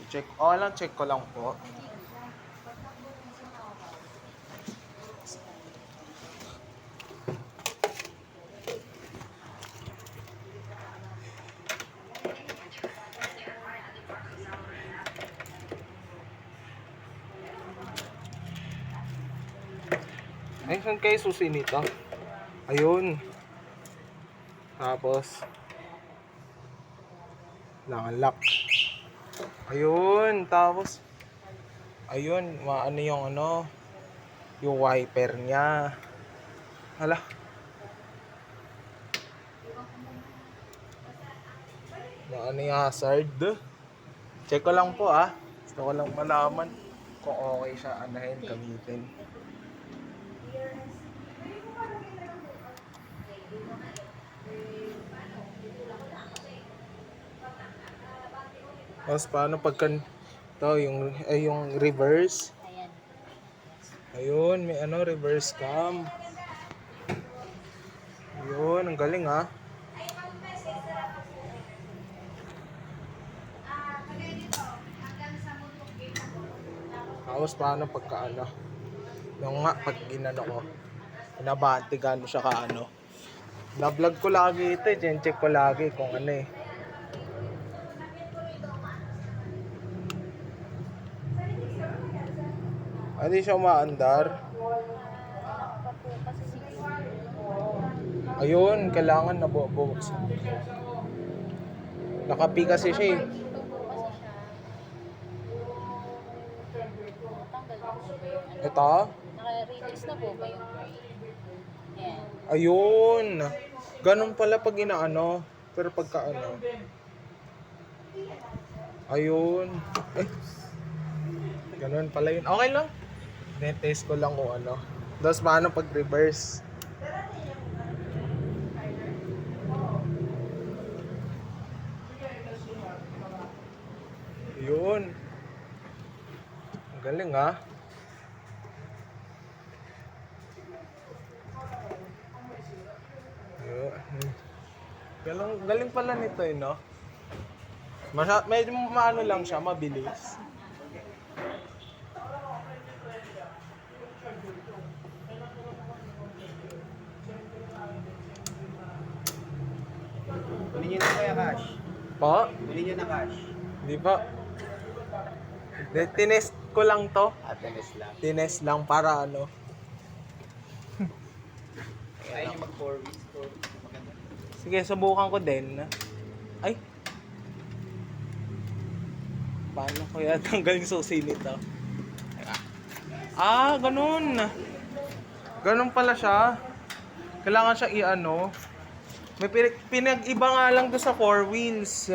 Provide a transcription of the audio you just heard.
check. Oh, lang, check ko lang po. Ay, saan kayo susi nito? Ayun. Tapos, lock. Ayun, tapos, ayun, maano yung ano, yung wiper niya. Hala. Maano yung hazard? Check ko lang po ah. Gusto ko lang malaman kung okay siya anahin, gamitin. Tapos paano pagka to yung reverse? Ayan. Ayun, may ano, reverse cam. Ayun, ang galing ah. Tapos paano pagka ano? Yung nga, pag ginano ko, pinabati gano siya ka ano. Na-vlog ko lagi ito eh, check ko lagi kung ano eh. Hindi siya umaandar. Ayun, kailangan nabubukas. Nakapi kasi siya eh. Ito? Naka-release na po ba yung gray? Ayan. Ayun. Ganun pala pag inaano. Pero pagka ano. Ayun. Eh. Ganun pala yun. Okay lang. Test ko lang kung ano. Tapos paano pag reverse. Yun. Ang galing ah. Galing pala nito eh, no? Medyo maano lang siya, mabilis. Kunin nyo na kaya cash. Po? Kunin nyo na cash. Di ba? Tinest ko lang to. Atenes lang. Tinest lang para ano. Kaya nyo mag 4 weeks. Maganda. Sige, subukan ko din. Ay. Paano kaya tanggalin susi nito? Ah, ganun. Ganun pala siya. Kailangan siya i-ano. May pinag-iba nga lang doon sa 4 wheels.